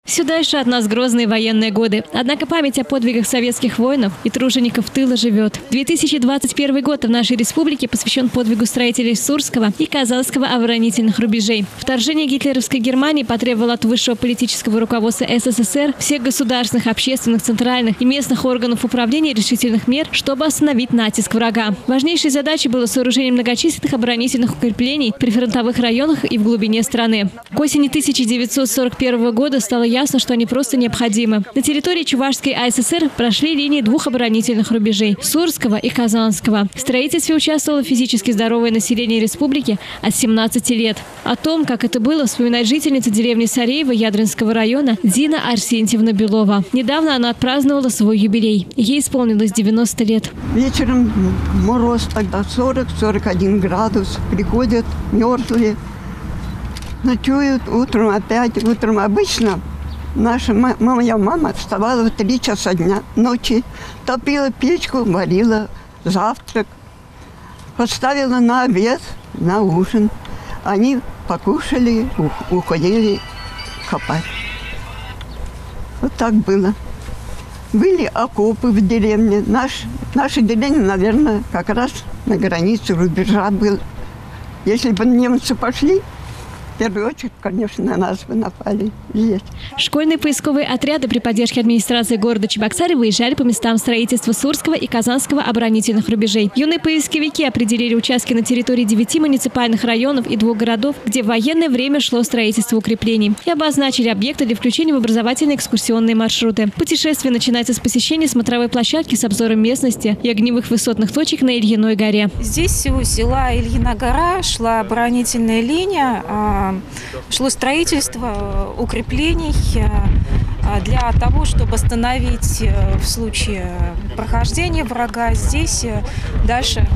Все дальше от нас грозные военные годы. Однако память о подвигах советских воинов и тружеников тыла живет. 2021 год в нашей республике посвящен подвигу строителей Сурского и Казанского оборонительных рубежей. Вторжение гитлеровской Германии потребовало от высшего политического руководства СССР, всех государственных, общественных, центральных и местных органов управления решительных мер, чтобы остановить натиск врага. Важнейшей задачей было сооружение многочисленных оборонительных укреплений в прифронтовых районах и в глубине страны. К осени 1941 года стало ясно, что они просто необходимы. На территории Чувашской АССР прошли линии двух оборонительных рубежей – Сурского и Казанского. В строительстве участвовало физически здоровое население республики от 17 лет. О том, как это было, вспоминает жительница деревни Сареево Ядринского района Дина Арсентьевна Белова. Недавно она отпраздновала свой юбилей. Ей исполнилось 90 лет. Вечером мороз тогда 40-41 градус. Приходят мерзлые, ночуют, утром опять. Утром обычно моя мама вставала в 3 часа дня, ночи, топила печку, варила завтрак, поставила на обед, на ужин. Они покушали, уходили копать. Вот так было. Были окопы в деревне. Наша деревня, наверное, как раз на границе рубежа был. Если бы немцы пошли, в первую очередь, конечно, на нас бы напали здесь. Школьные поисковые отряды при поддержке администрации города Чебоксары выезжали по местам строительства Сурского и Казанского оборонительных рубежей. Юные поисковики определили участки на территории 9 муниципальных районов и 2 городов, где в военное время шло строительство укреплений, и обозначили объекты для включения в образовательные экскурсионные маршруты. Путешествие начинается с посещения смотровой площадки с обзором местности и огневых высотных точек на Ильиной горе. Здесь у села Ильина гора шла оборонительная линия, шло строительство укреплений для того, чтобы остановить в случае прохождения врага здесь дальше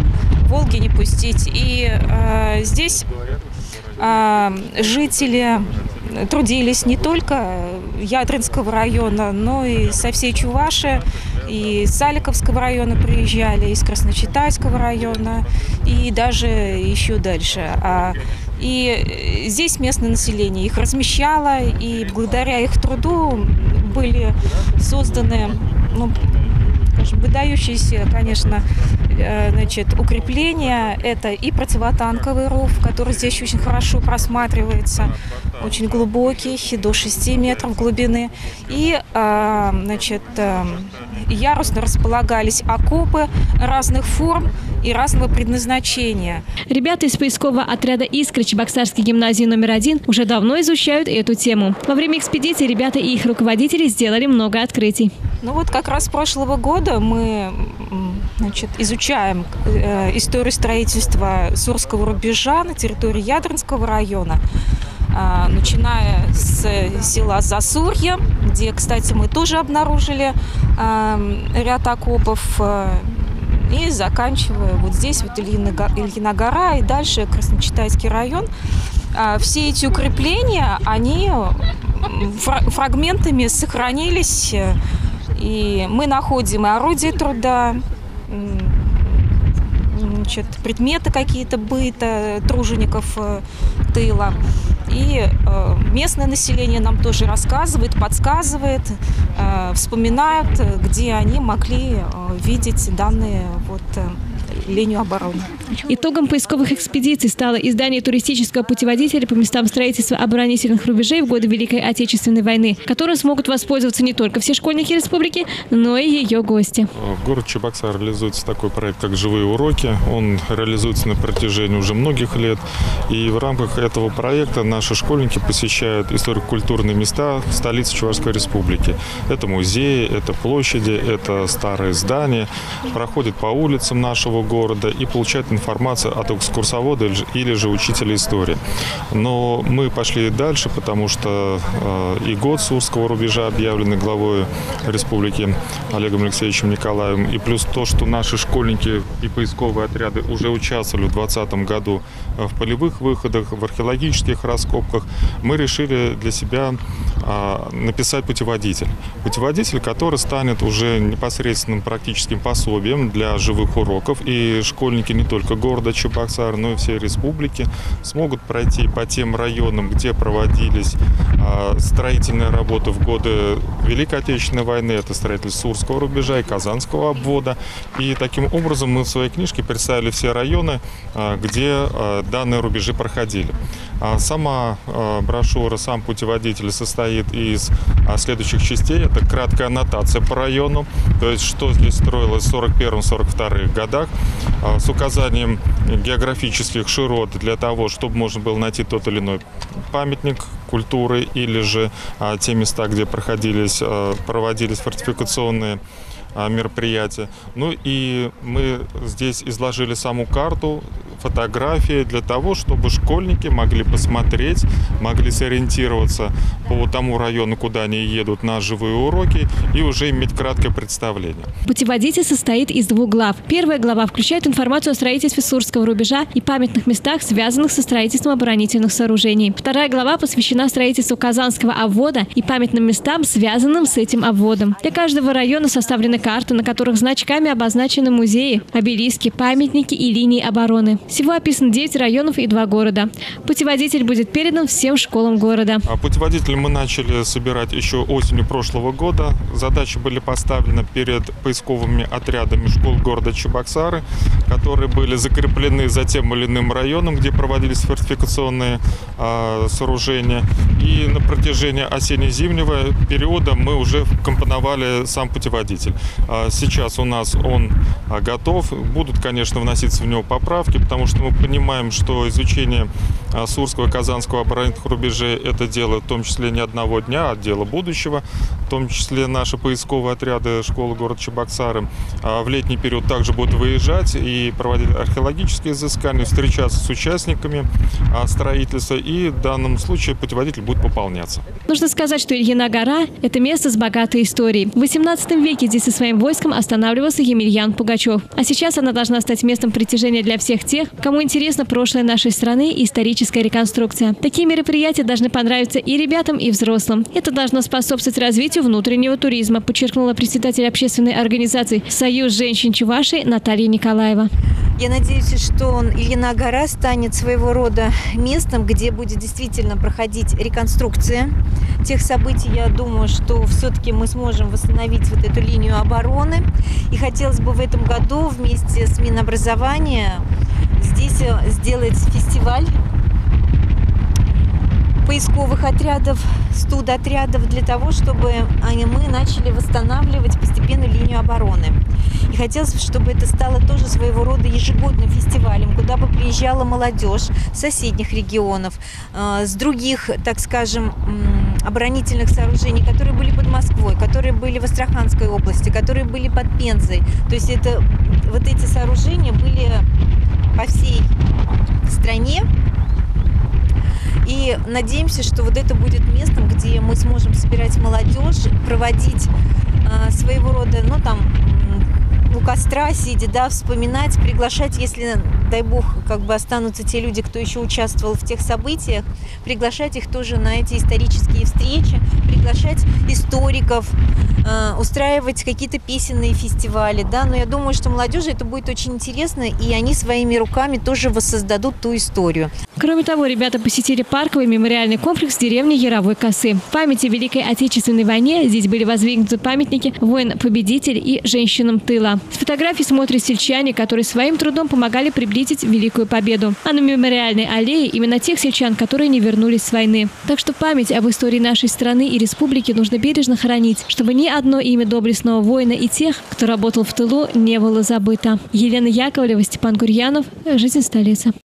Волги не пустить. И здесь жители трудились не только Ядринского района, но и со всей Чувашии, и из Саликовского района приезжали, из Красночитайского района, и даже еще дальше. И здесь местное население их размещало, и благодаря их труду были созданы, выдающиеся, конечно, укрепления. Это и противотанковый ров, который здесь очень хорошо просматривается, очень глубокий, до 6 метров глубины. И, ярусно располагались окопы разных форм и разного предназначения. Ребята из поискового отряда «Искра» Чебоксарской гимназии номер 1 уже давно изучают эту тему. Во время экспедиции ребята и их руководители сделали много открытий. Как раз с прошлого года мы изучаем историю строительства Сурского рубежа на территории Ядринского района, начиная с села Засурье, где, кстати, мы тоже обнаружили ряд окопов, и заканчивая вот здесь, Ильина гора, и дальше Красночитайский район. Все эти укрепления, они фрагментами сохранились, и мы находим и орудия труда, предметы какие-то быта тружеников тыла. И местное население нам тоже рассказывает, подсказывает, вспоминают, где они могли видеть данные линию обороны. Итогом поисковых экспедиций стало издание туристического путеводителя по местам строительства оборонительных рубежей в годы Великой Отечественной войны, которым смогут воспользоваться не только все школьники республики, но и ее гости. В городе Чебоксары реализуется такой проект, как «Живые уроки». Он реализуется на протяжении уже многих лет. И в рамках этого проекта наши школьники посещают историко-культурные места столицы Чувашской республики. Это музеи, это площади, это старые здания. Проходят по улицам нашего города и получают информацию от экскурсовода или же учителя истории. Но мы пошли дальше, потому что и год Сурского рубежа объявленный главой республики Олегом Алексеевичем Николаевым, и плюс то, что наши школьники и поисковые отряды уже участвовали в 2020 году в полевых выходах, в археологических раскопках, мы решили для себя написать путеводитель. Путеводитель, который станет уже непосредственным практическим пособием для живых уроков и и школьники не только города Чебоксары, но и всей республики смогут пройти по тем районам, где проводились строительные работы в годы Великой Отечественной войны. Это строительство Сурского рубежа и Казанского обвода. И таким образом мы в своей книжке представили все районы, где данные рубежи проходили. Сама брошюра, сам путеводитель состоит из следующих частей. Это краткая аннотация по району, то есть что здесь строилось в 1941-1942 годах, с указанием географических широт для того, чтобы можно было найти тот или иной памятник культуры или же те места, где проводились фортификационные мероприятия. Ну и мы здесь изложили саму карту, фотографии для того, чтобы школьники могли посмотреть, могли сориентироваться по тому району, куда они едут на живые уроки, и уже иметь краткое представление. Путеводитель состоит из 2 глав. Первая глава включает информацию о строительстве Сурского рубежа и памятных местах, связанных со строительством оборонительных сооружений. Вторая глава посвящена строительству Казанского обвода и памятным местам, связанным с этим обводом. Для каждого района составлены карты, на которых значками обозначены музеи, обелиски, памятники и линии обороны. Всего описано 9 районов и 2 города. Путеводитель будет передан всем школам города. Путеводитель мы начали собирать еще осенью прошлого года. Задачи были поставлены перед поисковыми отрядами школ города Чебоксары, которые были закреплены за тем или иным районом, где проводились фортификационные сооружения. И на протяжении осенне-зимнего периода мы уже компоновали сам путеводитель. Сейчас у нас он готов. Будут, конечно, вноситься в него поправки, потому что мы понимаем, что изучение Сурского и Казанского оборонительных рубежей – это дело в том числе не одного дня, а дело будущего. В том числе наши поисковые отряды школы города Чебоксары в летний период также будут выезжать и проводить археологические изыскания, встречаться с участниками строительства, и в данном случае путеводитель будет пополняться. Нужно сказать, что Ильина гора – это место с богатой историей. В XVIII веке здесь со своим войском останавливался Емельян Пугачев. А сейчас она должна стать местом притяжения для всех тех, кому интересно прошлое нашей страны и историческая реконструкция. Такие мероприятия должны понравиться и ребятам, и взрослым. Это должно способствовать развитию внутреннего туризма, подчеркнула председатель общественной организации «Союз женщин Чувашии» Наталья Николаева. Я надеюсь, что Ильина гора станет своего рода местом, где будет действительно проходить реконструкция тех событий. Я думаю, что все-таки мы сможем восстановить вот эту линию обороны. И хотелось бы в этом году вместе с Минобразования здесь сделать фестиваль поисковых отрядов, студотрядов для того, чтобы мы начали восстанавливать постепенно линию обороны. И хотелось, чтобы это стало тоже своего рода ежегодным фестивалем, куда бы приезжала молодежь с соседних регионов, с других, так скажем, оборонительных сооружений, которые были под Москвой, которые были в Астраханской области, которые были под Пензой. То есть вот эти сооружения были по всей стране. И надеемся, что вот это будет местом, где мы сможем собирать молодежь, проводить своего рода, у костра сидя, вспоминать, приглашать, если, дай бог, останутся те люди, кто еще участвовал в тех событиях, приглашать их тоже на эти исторические встречи, приглашать историков, устраивать какие-то песенные фестивали, но я думаю, что молодежи это будет очень интересно, и они своими руками тоже воссоздадут ту историю. Кроме того, ребята посетили парковый мемориальный комплекс деревни Яровой Косы. В памяти о Великой Отечественной войне здесь были воздвигнуты памятники воин-победитель и женщинам тыла. С фотографий смотрят сельчане, которые своим трудом помогали приблизить Великую Победу. А на мемориальной аллее именно тех сельчан, которые не вернулись с войны. Так что память об истории нашей страны и республики нужно бережно хранить, чтобы ни одно имя доблестного воина и тех, кто работал в тылу, не было забыто. Елена Яковлева, Степан Гурьянов. Жизнь столицы.